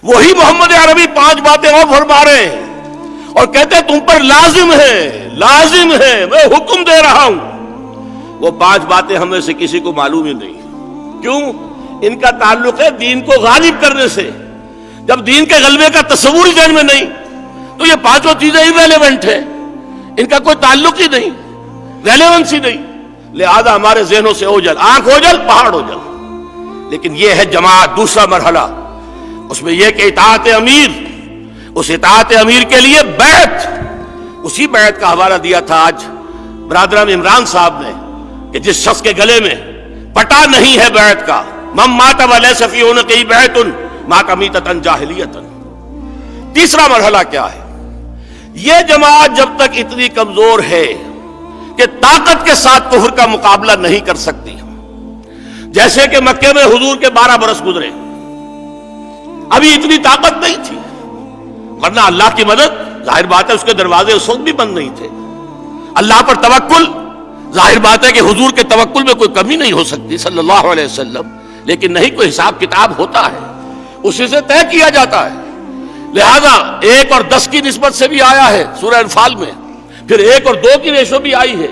وہی محمد عربی 5 باتیں اور فرما رہے ہیں اور کہتے ہیں تم پر لازم ہے میں حکم دے رہا ہوں. وہ 5 باتیں ہمیں سے کسی کو معلوم ہی نہیں. کیوں؟ ان کا تعلق ہے دین کو غالب کرنے سے. جب دین کے غلبے کا تصور ہی ذہن میں نہیں تو یہ 5 چیزیں irrelevant ہیں، ان کا کوئی تعلق ہی نہیں، ریلیونس ہی نہیں. لہذا ہمارے ذہنوں سے اوجل، آنکھ اوجل پہاڑ اوجل. لیکن یہ ہے جماعت دوسرا مرحلہ، اس میں یہ کہ اطاعت امیر، اس اطاعت امیر کے لیے بیعت. اسی بیعت کا حوالہ دیا تھا آج برادران عمران صاحب نے کہ جس شخص کے گلے میں پٹا نہیں ہے بیعت کا، من مات ولیس فی عنقہ بیعۃ مات میتۃ جاہلیۃ. تیسرا مرحلہ کیا ہے؟ یہ جماعت جب تک اتنی کمزور ہے کہ طاقت کے ساتھ کفر کا مقابلہ نہیں کر سکتی، جیسے کہ مکے میں حضور کے 12 برس گزرے، ابھی اتنی طاقت نہیں تھی، ورنہ اللہ کی مدد ظاہر بات ہے اس کے دروازے اس وقت بھی بند نہیں تھے. اللہ پر توکل، ظاہر بات ہے کہ حضور کے توکل میں کوئی کمی نہیں ہو سکتی صلی اللہ علیہ وسلم، لیکن نہیں کوئی حساب کتاب ہوتا ہے، اسی سے طے کیا جاتا ہے. لہذا 1 اور 10 کی نسبت سے بھی آیا ہے سورہ انفال میں، پھر 1 اور 2 کی ریشو بھی آئی ہے.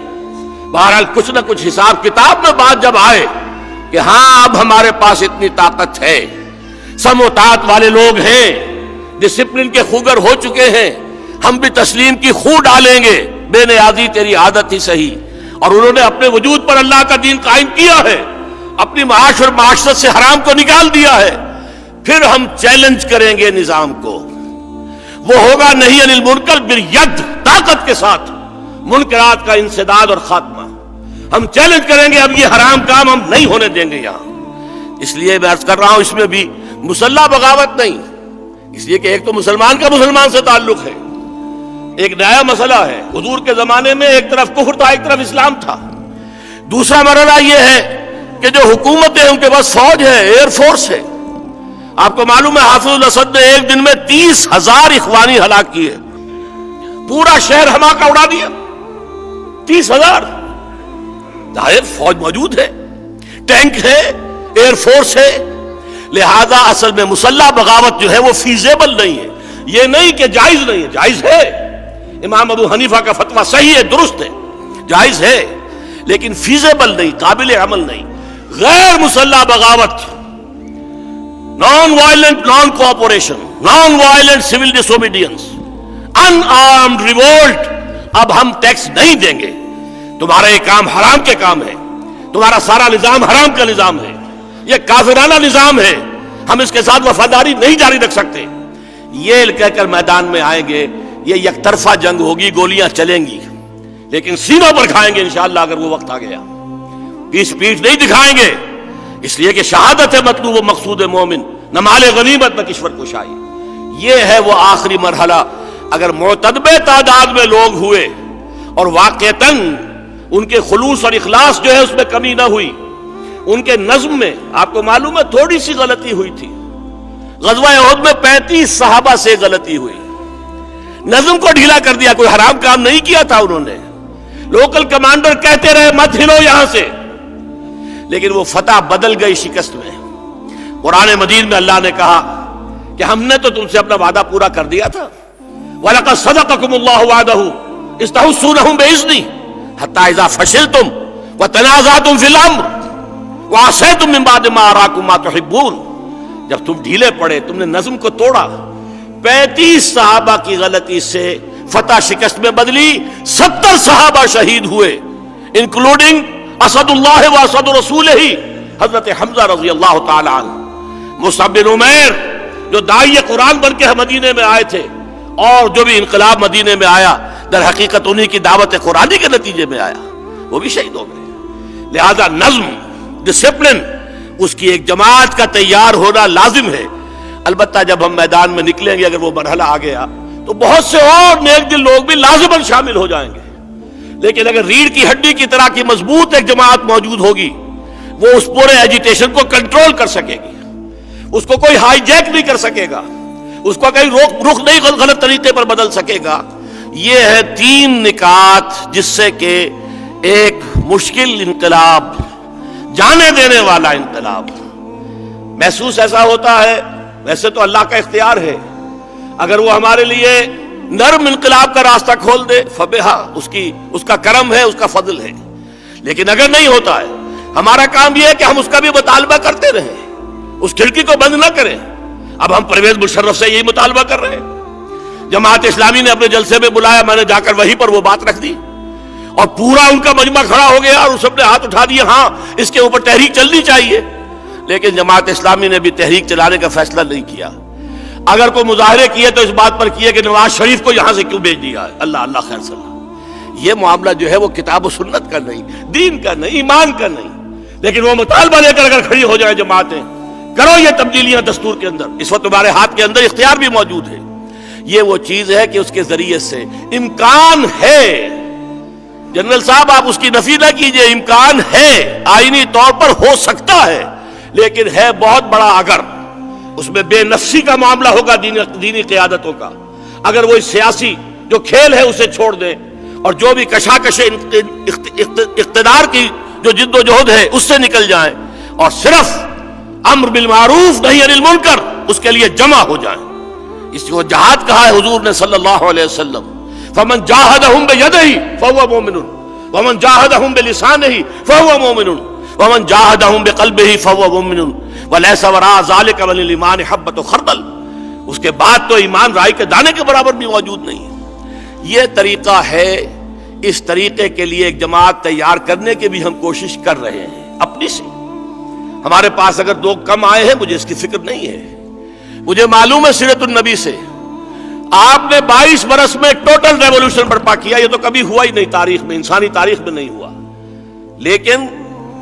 بہرحال کچھ نہ کچھ حساب کتاب میں بات جب آئے کہ ہاں اب ہمارے پاس اتنی طاقت ہے، سم و طاعت والے لوگ ہیں، ڈسپلن کے خوگر ہو چکے ہیں، ہم بھی تسلیم کی خو ڈالیں گے، بے نیازی تیری عادت ہی صحیح. اور انہوں نے اپنے وجود پر اللہ کا دین قائم کیا ہے، اپنی معاش اور معاشرت سے حرام کو نکال دیا ہے. پھر ہم چیلنج کریں گے نظام کو، وہ ہوگا نہیں عن المنکر بالید، طاقت کے ساتھ منکرات کا انسداد اور خاتمہ. ہم چیلنج کریں گے، اب یہ حرام کام ہم نہیں ہونے دیں گے یہاں. اس لیے میں عرض کر رہا ہوں اس میں بھی مسلح بغاوت نہیں، اس لیے کہ ایک تو مسلمان کا مسلمان سے تعلق ہے، ایک نیا مسئلہ ہے. حضور کے زمانے میں ایک طرف کفر تھا، ایک طرف اسلام تھا. دوسرا مرحلہ یہ ہے کہ جو حکومت ہے ان کے پاس فوج ہے، ایئر فورس ہے. آپ کو معلوم ہے حافظ الاسد نے ایک دن میں 30,000 اخوانی ہلاک کیے، پورا شہر ہماکہ اڑا دیا. 30,000. ظاہر فوج موجود ہے، ٹینک ہے، ایئر فورس ہے. لہذا اصل میں مسلح بغاوت جو ہے وہ فیزیبل نہیں ہے. یہ نہیں کہ جائز نہیں ہے، جائز ہے. امام ابو حنیفہ کا فتویٰ صحیح ہے، درست ہے، جائز ہے، لیکن فیزیبل نہیں، قابل عمل نہیں. غیر مسلح بغاوت، non violent non cooperation, non violent civil disobedience, unarmed revolt, اب ہم ٹیکس نہیں دیں گے، تمہارا یہ کام حرام کے کام ہے، تمہارا سارا نظام حرام کا نظام ہے، یہ کافرانہ نظام ہے، ہم اس کے ساتھ وفاداری نہیں جاری رکھ سکتے. یہ کہہ کر میدان میں آئیں گے، یہ یک طرفہ جنگ ہوگی، گولیاں چلیں گی، لیکن سینوں پر کھائیں گے انشاءاللہ اگر وہ وقت آ گیا. پیٹھ نہیں دکھائیں گے، اس لیے کہ شہادت ہے مطلوب و مقصود مومن، نہ مال غنیمت نہ کشور کشائی. یہ ہے وہ آخری مرحلہ. اگر معتدبے تعداد میں لوگ ہوئے اور واقعتاً ان کے خلوص اور اخلاص جو ہے اس میں کمی نہ ہوئی، ان کے نظم میں آپ کو معلوم ہے تھوڑی سی غلطی ہوئی تھی. غزوہ احد میں 35 صحابہ سے غلطی ہوئی، نظم کو ڈھیلا کر دیا، کوئی حرام کام نہیں کیا تھا انہوں نے. لوکل کمانڈر کہتے رہے مت ہلو یہاں سے، لیکن وہ فتح بدل گئی شکست میں. قرآن مجید میں اللہ نے کہا کہ ہم نے تو تم سے اپنا وعدہ پورا کر دیا تھا. وَلَقَدْ صَدَقَكُمُ اللَّهُ وَعْدَهُ إِذْ تَحُسُّونَهُم بِإِذْنِهِ حَتَّىٰ إِذَا فَشِلْتُمْ وَتَنَازَعْتُمْ فِي الْأَمْرِ وَعَصَيْتُمْ مِن بَعْدِ مَا أَرَاكُمْ مَا تُحِبُّونَ. جب تم ڈھیلے پڑے، تم نے نظم کو توڑا، 35 صحابہ کی غلطی سے فتح شکست میں بدلی، 70 صحابہ شہید ہوئے، انکلوڈنگ اسد اللہ و اسد رسولہ حضرت حمزہ رضی اللہ تعالی عنہ. مصعب بن عمیر جو داعی قرآن بن کے مدینے میں آئے تھے، اور جو بھی انقلاب مدینے میں آیا در حقیقت انہی کی دعوت قرآنی کے نتیجے میں آیا، وہ بھی شہید ہو گئے. لہذا نظم، ڈسپلن، اس کی ایک جماعت کا تیار ہونا لازم ہے. البتہ جب ہم میدان میں نکلیں گے، اگر وہ مرحلہ آ گیا تو بہت سے اور نیک دل لوگ بھی لازماً شامل ہو جائیں گے. لیکن اگر ریڑھ کی ہڈی کی طرح کی مضبوط ایک جماعت موجود ہوگی، وہ اس پورے ایجیٹیشن کو کنٹرول کر سکے گی، اس کو کوئی ہائی جیک نہیں کر سکے گا، اس کو کہیں رخ نہیں غلط طریقے پر بدل سکے گا. یہ ہے 3 نکات جس سے کہ ایک مشکل انقلاب، جانے دینے والا انقلاب، محسوس ایسا ہوتا ہے ویسے تو اللہ کا اختیار ہے، اگر وہ ہمارے لیے نرم انقلاب کا راستہ کھول دے فبہا، اس کا کرم ہے، اس کا فضل ہے. لیکن اگر نہیں ہوتا ہے، ہمارا کام یہ ہے کہ ہم اس کا بھی مطالبہ کرتے رہیں، اس کھڑکی کو بند نہ کریں. اب ہم پرویز مشرف سے یہی مطالبہ کر رہے ہیں. جماعت اسلامی نے اپنے جلسے میں بلایا، میں نے جا کر وہیں پر وہ بات رکھ دی اور پورا ان کا مجمع کھڑا ہو گیا اور اس نے ہاتھ اٹھا دیے، ہاں اس کے اوپر تحریک چلنی چاہیے. لیکن جماعت اسلامی نے بھی تحریک چلانے کا فیصلہ نہیں کیا. اگر کوئی مظاہرے کیے تو اس بات پر کیے کہ نواز شریف کو یہاں سے کیوں بھیج دیا ہے. اللہ اللہ خیر صلاح. یہ معاملہ جو ہے وہ کتاب و سنت کا نہیں، دین کا نہیں، ایمان کا نہیں. لیکن وہ مطالبہ لے کر اگر کھڑی ہو جائیں جماعتیں، کرو یہ تبدیلیاں دستور کے اندر، اس وقت تمہارے ہاتھ کے اندر اختیار بھی موجود ہے. یہ وہ چیز ہے کہ اس کے ذریعے سے امکان ہے. جنرل صاحب آپ اس کی نفی نہ کیجئے، امکان ہے، آئینی طور پر ہو سکتا ہے، لیکن ہے بہت بڑا اگر. اس میں بے نفسی کا معاملہ ہوگا دینی قیادتوں کا. اگر وہ سیاسی جو کھیل ہے اسے چھوڑ دیں اور جو بھی کشاکش اقتدار کی جو جد و جہد ہے اس سے نکل جائیں اور صرف امر بالمعروف نہی عن المنکر اس کے لیے جمع ہو جائیں. اس کو جہاد کہا ہے حضور نے صلی اللہ علیہ وسلم. فمن جاہدہم بیدہ فہو مومن ومن جاہدہم بلسانہ فہو مومن ومن جاہدہم بقلبہ فہو مومن ولیس وراء ذلک من الایمان حبۃ خردل. اس کے بعد تو ایمان رائی کے دانے کے برابر بھی موجود نہیں ہے. یہ طریقہ ہے. اس طریقے کے لیے ایک جماعت تیار کرنے کی بھی ہم کوشش کر رہے ہیں اپنی سے. ہمارے پاس اگر لوگ کم آئے ہیں مجھے اس کی فکر نہیں ہے. مجھے معلوم ہے سیرت النبی سے آپ نے 22 برس میں ٹوٹل ریولوشن برپا کیا. یہ تو کبھی ہوا ہی نہیں تاریخ میں، انسانی تاریخ میں نہیں ہوا. لیکن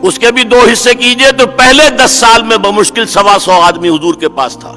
اس کے بھی 2 حصے کیجئے تو پہلے 10 سال میں بمشکل 125 آدمی حضور کے پاس تھا.